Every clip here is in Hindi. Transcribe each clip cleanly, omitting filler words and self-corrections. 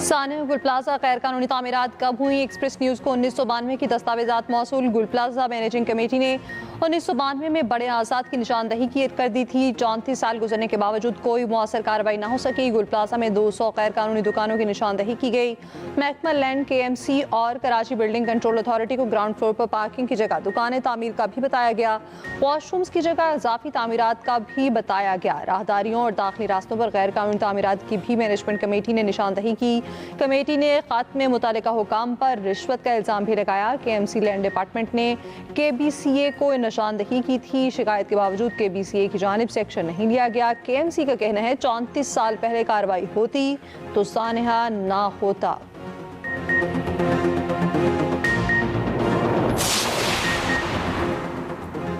सानिया गुल प्लाजा गैर कानूनी तामीरात कब हुई? एक्सप्रेस न्यूज़ को 1992 की दस्तावेजात मौसूल। गुल प्लाजा मैनेजिंग कमेटी ने 1992 में बड़े आजाद की निशानदही कर दी थी। 34 साल गुजरने के बावजूद कोई मुअस्सर कार्रवाई न हो सकी। गुल प्लाजा में 200 गैर कानूनी दुकानों की निशानदही की गई। महकमा लैंड, KMC और कराची बिल्डिंग कंट्रोल अथॉरिटी को ग्राउंड फ्लोर पर पार्किंग की जगह दुकानें तामीर का भी बताया गया। वॉशरूम्स की जगह इजाफी तामीरात का भी बताया गया। राहदारियों और दाखिली रास्तों पर गैर कानूनी तामीरात की भी मैनेजमेंट कमेटी ने निशानदही की। कमेटी ने खात्मे मुतालिका हुकाम पर रिश्वत का इल्ज़ाम भी लगाया। KMC लैंड डिपार्टमेंट ने KBCA को निशानदही की थी। शिकायत के बावजूद KBCA की जानिब से एक्शन नहीं लिया गया। KMC का कहना है 34 साल पहले कार्रवाई होती तो सानिया ना होता।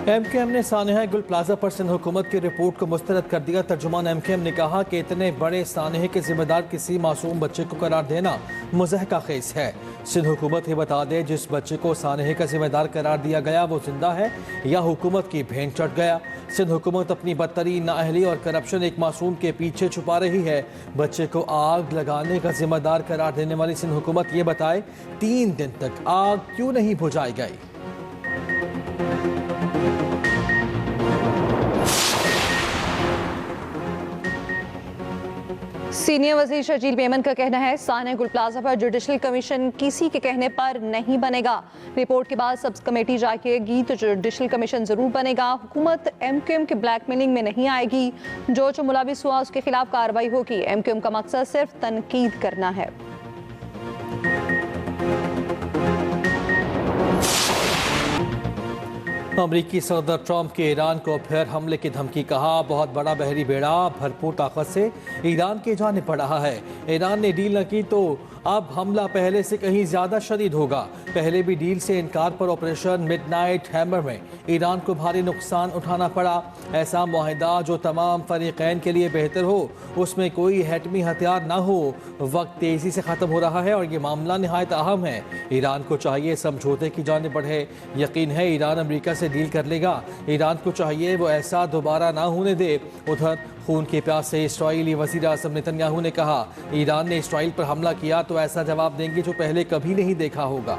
MKM ने सानिया गुल प्लाजा पर सिंध हुकूमत की रिपोर्ट को मुस्तरद कर दिया। तर्जुमान MKM ने कहा कि इतने बड़े सानिया के जिम्मेदार किसी मासूम बच्चे को करार देना मुज़हका खेज है। सिंध हुकूमत ही बता दे जिस बच्चे को सानिया का जिम्मेदार करार दिया गया वो जिंदा है या हुकूमत की भेंट चढ़ गया। सिंध हुकूमत अपनी बदतरीन नाअहली और करप्शन एक मासूम के पीछे छुपा रही है। बच्चे को आग लगाने का जिम्मेदार करार देने वाली सिंध हुकूमत ये बताए 3 दिन तक आग क्यों नहीं बुझाई गई। सीनियर वज़ीर शर्जील मेमन का कहना है सानिया गुल प्लाजा पर जुडिशल कमीशन किसी के कहने पर नहीं बनेगा। रिपोर्ट के बाद सब कमेटी जाएगी तो जुडिशल कमीशन जरूर बनेगा। हुकूमत MKM के ब्लैकमेलिंग में नहीं आएगी। जो मुलविस हुआ उसके खिलाफ कार्रवाई होगी। MKM का मकसद सिर्फ तनकीद करना है। अमरीकी सदर ट्रंप के ईरान को फिर हमले की धमकी। कहा बहुत बड़ा बहरी बेड़ा भरपूर ताकत से ईरान की जानिब बढ़ रहा है। ईरान ने डील न की तो अब हमला पहले से कहीं ज्यादा शदीद होगा। पहले भी डील से इनकार पर ऑपरेशन मिडनाइट हैमर में ईरान को भारी नुकसान उठाना पड़ा। ऐसा मुआहिदा जो तमाम फरीकैन के लिए बेहतर हो, उसमें कोई हैटमी हथियार ना हो। वक्त तेजी से ख़त्म हो रहा है और ये मामला निहायत अहम है। ईरान को चाहिए समझौते की जानिब बढ़े। यकीन है ईरान अमेरिका से डील कर लेगा। ईरान को चाहिए वो ऐसा दोबारा ना होने दे। उधर खून के प्यास से इस्राईली वज़ीर आज़म नेतन्याहू ने कहा ईरान ने इस्राईल पर हमला किया तो ऐसा जवाब देंगे जो पहले कभी नहीं देखा होगा।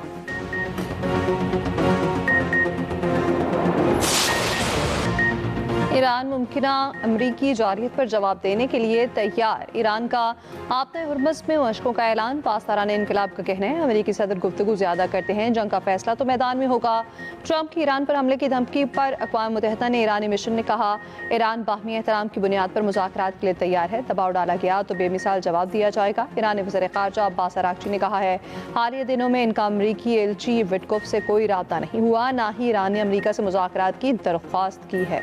ईरान मुमकिना अमरीकी जारियत पर जवाब देने के लिए तैयार। ईरान का आपने हुर्मुज़ में मशकों का ऐलान। पासदाराने इनकलाब का कहना है अमरीकी सदर गुफ्तगू ज़्यादा करते हैं, जंग का फैसला तो मैदान में होगा। ट्रंप की ईरान पर हमले की धमकी पर अक़वाम मुत्तहिदा ने ईरानी मिशन ने कहा ईरान बाहमी एहतराम की बुनियाद पर मुज़ाकरात के लिए तैयार है। दबाव डाला गया तो बेमिसाल जवाब दिया जाएगा। ईरानी वज़ीर ख़ारजा अब्बास अराग़ची ने कहा है हालिया दिनों में इनका अमरीकी एलची विटकोफ से कोई राब्ता नहीं हुआ, ना ही ईरान ने अमरीका से मुज़ाकरात की दरख्वास्त की है।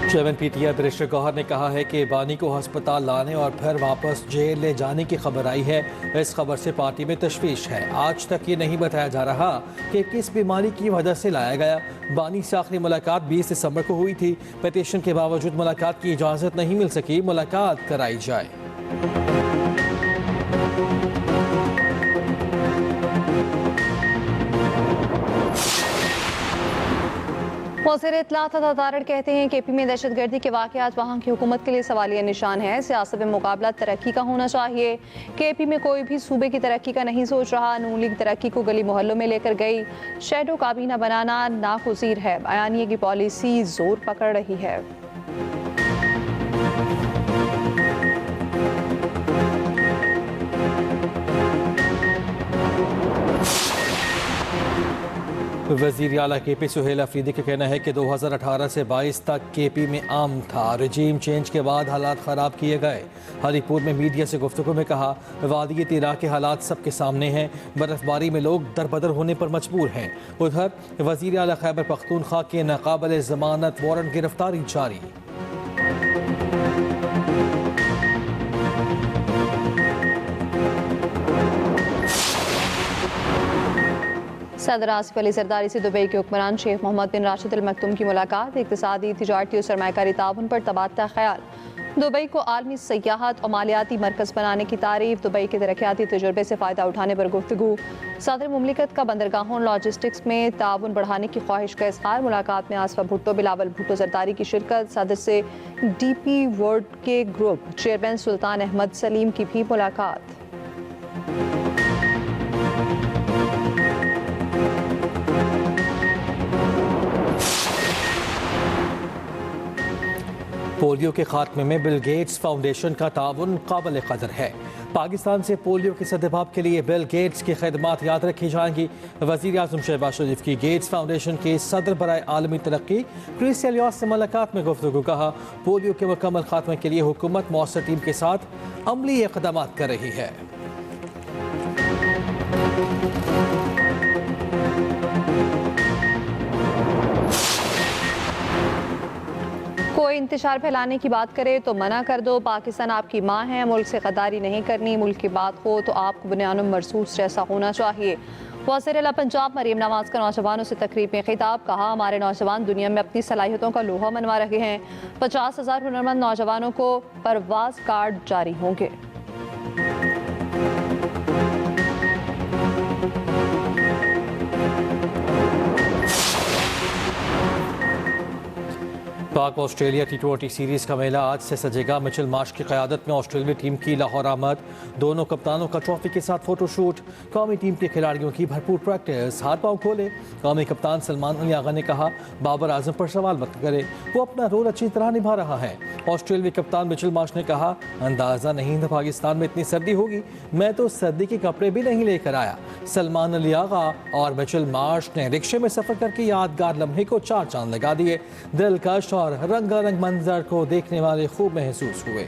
चेयरमैन PTI बैरिस्टर गौहर ने कहा है कि बानी को अस्पताल लाने और फिर वापस जेल ले जाने की खबर आई है। इस खबर से पार्टी में तशवीश है। आज तक ये नहीं बताया जा रहा कि किस बीमारी की वजह से लाया गया। बानी से आखिरी मुलाकात 20 दिसंबर को हुई थी। पिटीशन के बावजूद मुलाकात की इजाज़त नहीं मिल सकी। मुलाकात कराई जाए। वज़ीर इत्तलात अता तारड़ कहते हैं KP में दहशतगर्दी के वाक़यात वहाँ की हुकूमत के लिए सवालिया निशान है। सियासत में मुकाबला तरक्की का होना चाहिए। KP में कोई भी सूबे की तरक्की का नहीं सोच रहा। नून लीग तरक्की को गली मोहल्लों में लेकर गई। शैडो काबीना बनाना नागुज़ीर है। बयानिए की पॉलिसी जोर पकड़ रही है। वज़ीर आला KP सुहेल अफरीदी का कहना है कि 2018 से 22 तक KP में आम था। रजीम चेंज के बाद हालात ख़राब किए गए। हरीपुर में मीडिया से गुफ्तगू में कहा वादियत इराक़ के हालात सबके सामने हैं। बर्फबारी में लोग दरबदर होने पर मजबूर हैं। उधर वज़ीर आला खैबर पख्तूनख्वा के नाकाबिल ज़मानत वारंट गिरफ्तारी जारी। सदर आसिफ अली जरदारी से दुबई के हुक्मरान शेख मोहम्मद बिन राशिद अल मखदूम की मुलाकात। इक़्तिसादी, तिजारती और सरमायाकारी ताउन पर तबादला ख्याल। दुबई को आलमी सयाहत और मालियाती मरकज़ बनाने की तारीफ। दुबई के तरक्याती तजुर्बे से फ़ायदा उठाने पर गुफ्तगू। सदर मुमलिकत का बंदरगाहों लॉजिस्टिक्स में ताउन बढ़ाने की ख्वाहिश का इज़हार। मुलाकात में आसफा भुट्टो, बिलावल भुट्टो जरदारी की शिरकत। सदर से DP वर्ल्ड के ग्रुप चेयरमैन सुल्तान अहमद सलीम की भी मुलाकात। पोलियो के खात्मे में बिल गेट्स फाउंडेशन का ताउन काबिल कदर है। पाकिस्तान से पोलियो के सद्भाव के लिए बिल गेट्स की खदमात याद रखी जाएंगी। वज़ीर आज़म शहबाज शरीफ की गेट्स फाउंडेशन के सदर बराए आलमी तरक्की क्रिस एलियस से मुलाकात में गुफ्तगू। कहा, पोलियो के मुकम्मल खात्मे के लिए हुकूमत मौसर टीम के साथ अमली इक़दाम कर रही है। कोई इंतशार फैलाने की बात करे तो मना कर दो। पाकिस्तान आपकी माँ है, मुल्क से गद्दारी नहीं करनी। मुल्क की बात हो तो आपको बुनियानुम मरसूस जैसा होना चाहिए। वज़ीर आला पंजाब मरीम नवाज का नौजवानों से तकरीब में खिताब। कहा, हमारे नौजवान दुनिया में अपनी सलाहियतों का लोहा मनवा रहे हैं। 50,000 हुनरमंद नौजवानों को परवाज कार्ड जारी होंगे। पाक ऑस्ट्रेलिया T20 सीरीज का मेला आज से सजेगा। मिचेल मार्श की क़यादत में ऑस्ट्रेलियाई टीम की लाहौर आमद। दोनों कप्तानों का ट्रॉफी के साथ फोटोशूट। कौमी टीम के खिलाड़ियों की भरपूर प्रैक्टिस। हाथ पांव खोले। कौमी कप्तान सलमान अली आगा ने कहा, बाबर आजम पर सवाल मत करे, वो अपना रोल अच्छी तरह निभा रहा है। ऑस्ट्रेलियाई कप्तान मिचेल मार्श ने कहा, अंदाज़ा नहीं था पाकिस्तान में इतनी सर्दी होगी, मैं तो सर्दी के कपड़े भी नहीं लेकर आया। सलमान अली आगा और मिचेल मार्श ने रिक्शे में सफ़र करके यादगार लम्हे को चार चांद लगा दिए। दिलकश और रंगारंग मंजर को देखने वाले खूब महसूस हुए।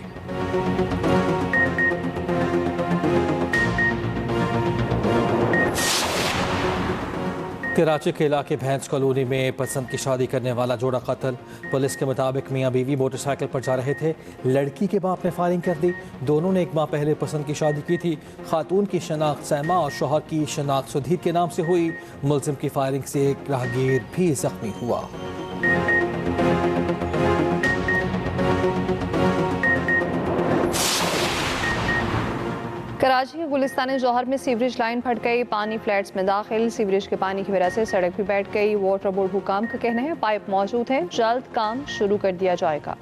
कराची के इलाके भैंस कॉलोनी में पसंद की शादी करने वाला जोड़ा कत्ल। पुलिस के मुताबिक मियां बीवी मोटरसाइकिल पर जा रहे थे। लड़की के बाप ने फायरिंग कर दी। दोनों ने एक माह पहले पसंद की शादी की थी। खातून की शनाख्त सैमा और शौहर की शनाख्त सुधीर के नाम से हुई। मुलजिम की फायरिंग से एक राहगीर भी जख्मी हुआ। कराची के गुलिस्तान जौहर में सीवरेज लाइन फट गई। पानी फ्लैट्स में दाखिल। सीवरेज के पानी की वजह से सड़क भी बैठ गई। वाटर बोर्ड हुकाम का कहना है पाइप मौजूद है, जल्द काम शुरू कर दिया जाएगा।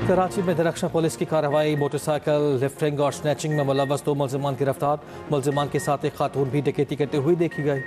कराची में दरख्शा पुलिस की कार्रवाई। मोटरसाइकिल लिफ्टिंग और स्नैचिंग में मुलव्वस 2 मुलजिमान गिरफ्तार। मुलजिमान के साथ एक खातून भी डकैती करते हुए देखी गई।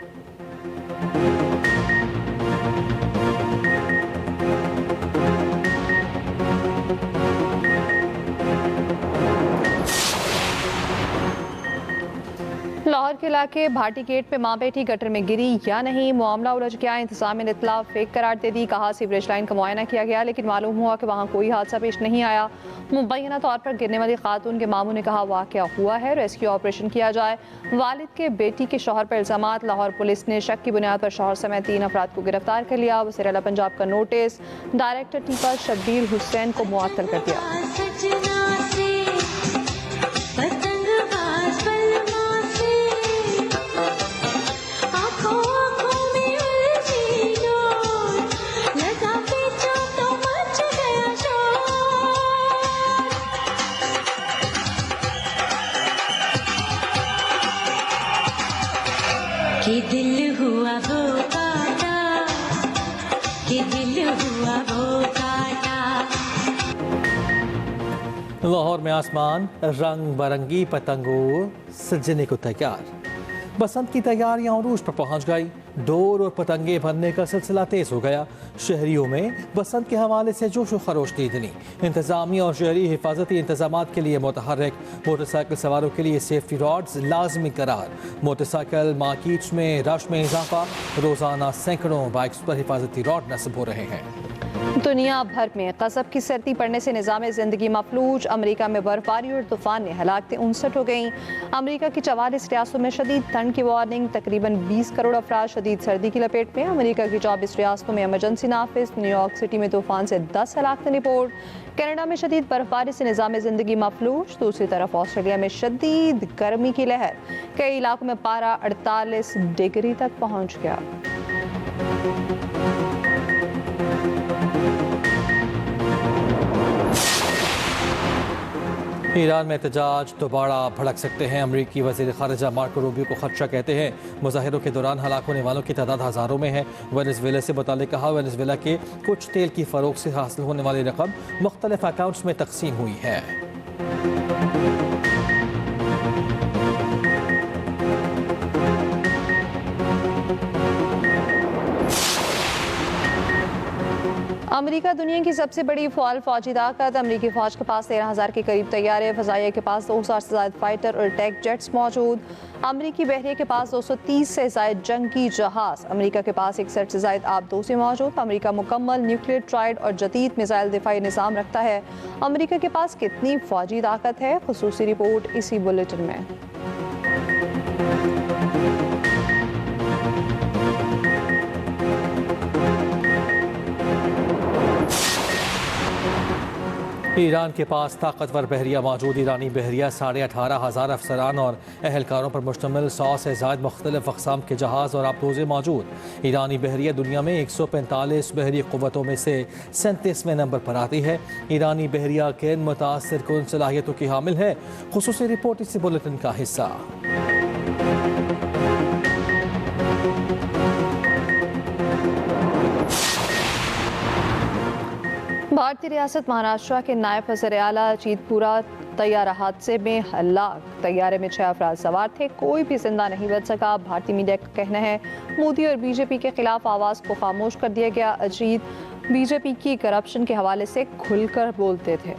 लाहौर के इलाके भाटी गेट पे माँ बेटी गटर में गिरी या नहीं, मामला उलझ गया। इंतजामिया ने इत्तला फेक करार दे दी। कहा, सीवरेज लाइन का मुआयना किया गया लेकिन मालूम हुआ कि वहाँ कोई हादसा पेश नहीं आया। मुबैना तौर पर गिरने वाली खातून के मामू ने कहा, वाक़या हुआ है, रेस्क्यू ऑपरेशन किया जाए। वालिद के बेटी के शौहर पर इल्जामात। लाहौर पुलिस ने शक की बुनियाद पर शौहर समेत 3 अफराद को गिरफ्तार कर लिया। वज़ीर आला पंजाब का नोटिस। डायरेक्टर टीपा शब्बीर हुसैन को मुअत्तल कर दिया। कि दिल हुआ वो काटा, कि दिल हुआ वो काटा। लाहौर में आसमान रंग बरंगी पतंगों सजने को तैयार। बसंत की तैयारियां उरूज पर पहुंच गई। डोर और पतंगे भरने का सिलसिला तेज हो गया। शहरियों में बसंत के हवाले से जोश व खरोश दीदनी। इंतजामिया और शहरी हिफाजती इंतजाम के लिए मुतहर्रिक। मोटरसाइकिल सवारों के लिए सेफ्टी रॉड्स लाजमी करार। मोटरसाइकिल मार्केट्स में रश में इजाफा। रोजाना सैकड़ों बाइक्स पर हिफाजती रॉड नस्ब हो रहे हैं। दुनिया भर में गज़ब की सर्दी पड़ने से निज़ाम ज़िंदगी मफलूज। अमेरिका में बर्फबारी और तूफान ने हलाकतें 59 हो गईं। अमेरिका की 44 रियासतों में शदीद ठंड की वार्निंग। तकरीबन 20 करोड़ अफराद शदीद सर्दी की लपेट में। अमेरिका की 24 रियासतों में इमरजेंसी नाफिज। न्यूयॉर्क सिटी में तूफान से 10 हलाकतें रिपोर्ट। कनाडा में शदीद बर्फबारी से निज़ाम ज़िंदगी मफलूज। दूसरी तरफ ऑस्ट्रेलिया में शदीद गर्मी की लहर। कई इलाकों में पारा 48 डिग्री तक पहुँच गया। ईरान में एहतजाज दोबारा भड़क सकते हैं। अमरीकी वज़ीर ख़ारिजा मार्को रूबियो को खदशा कहते हैं। मुज़ाहिरों के दौरान हलाक होने वालों की तादाद हज़ारों में है। वेनेज़ुएला से मुताल्लिक़ कहा, वेनेज़ुएला के कुछ तेल की फ़रोख्त से हासिल होने वाली रकम मुख्तलिफ अकाउंट्स में तकसीम हुई है। अमेरिका दुनिया की सबसे बड़ी फौजी ताकत। अमेरिकी फौज के पास 13,000 के करीब तैयारे, फ़ज़ाइया के पास 2,000 से ज़ायद फाइटर और अटैक जेट्स मौजूद। अमेरिकी बहरिया के पास 230 से ज़ायद जंगी जहाज़। अमेरिका के पास 61 से ज़ायद आबदोज़ें मौजूद। अमेरिका मुकम्मल न्यूक्लियर ट्राइड और जदीद मिसाइल दिफाई निज़ाम रखता है। अमेरिका के पास कितनी फौजी ताकत है, ख़ुसूसी रिपोर्ट इसी बुलेटिन में। ईरान के पास ताकतवर बहरिया मौजूद। ईरानी बहरिया 18,500 अफसरान और एहलकारों पर मुश्तमिल 100 से ज़ायद मुख्तलिफ अक़साम के जहाज़ और आबदोज़ें मौजूद। ईरानी बहरिया दुनिया में 145 बहरी क़ुव्वतों में से 37वें नंबर पर आती है। ईरानी बहरिया किन मुतासिर कुन सलाहियतों की हामिल है, ख़ुसूसी रिपोर्ट इसी बुलेटिन का हिस्सा। भारतीय रियासत महाराष्ट्र के नायब वज़ीर आला अजीतपुरा तैयारा हादसे में हलाक। तैयारे में 6 अफराद सवार थे, कोई भी जिंदा नहीं बच सका। भारतीय मीडिया का कहना है मोदी और बीजेपी के खिलाफ आवाज़ को खामोश कर दिया गया। अजीत बीजेपी की करप्शन के हवाले से खुलकर बोलते थे।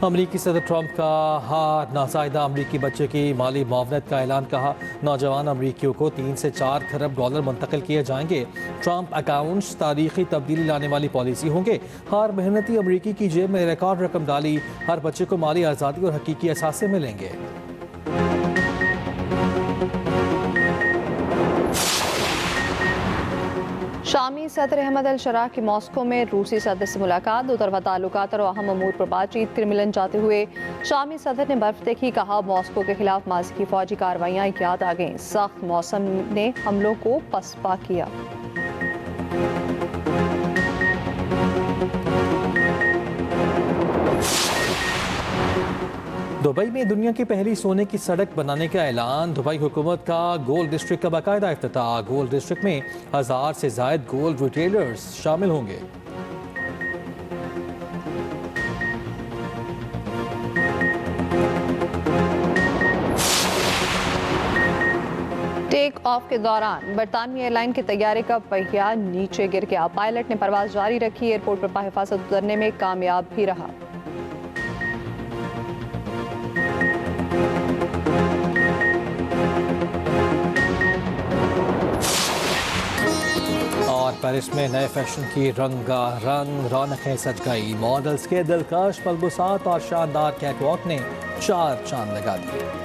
अमरीकी सदर ट्रंप का नासाइदा अमरीकी बच्चे की माली मुआवनत का ऐलान। कहा, नौजवान अमरीकियों को 3 से 4 खरब डॉलर मुंतकिल किए जाएंगे। ट्रंप अकाउंट्स तारीखी तब्दीली लाने वाली पॉलिसी होंगे। हर मेहनती अमरीकी की जेब में रिकॉर्ड रकम डाली। हर बच्चे को माली आज़ादी और हकीकी असासे मिलेंगे। शामी सदर अहमद अल शरा की मॉस्को में रूसी सदर से मुलाकात। दो तरफा ताल्लुकात और अहम अमूर पर बातचीत। क्रिमलिन जाते हुए शामी सदर ने बर्फ देखी। कहा, मॉस्को के खिलाफ माजी की फौजी कार्रवाइयाँ याद आ गईं। सख्त मौसम ने हमलों को पसपा किया। दुबई में दुनिया की पहली सोने की सड़क बनाने का ऐलान। दुबई हुकूमत का गोल्ड डिस्ट्रिक्ट का बाकायदा इफ्तिताह। गोल्ड डिस्ट्रिक्ट में 1000 से ज़ायद गोल्ड रिटेलर्स शामिल होंगे। टेक ऑफ के दौरान बरतानवी एयरलाइन के तैयारे का पहिया नीचे गिर गया। पायलट ने परवाज जारी रखी। एयरपोर्ट पर बाहिफाजत उतरने में कामयाब भी रहा। और पेरिस में नए फैशन की रंगारंग रौनकें सज गई। मॉडल्स के दिलकश मलबूसात और शानदार कैटवॉक ने 4 चांद लगा दिए।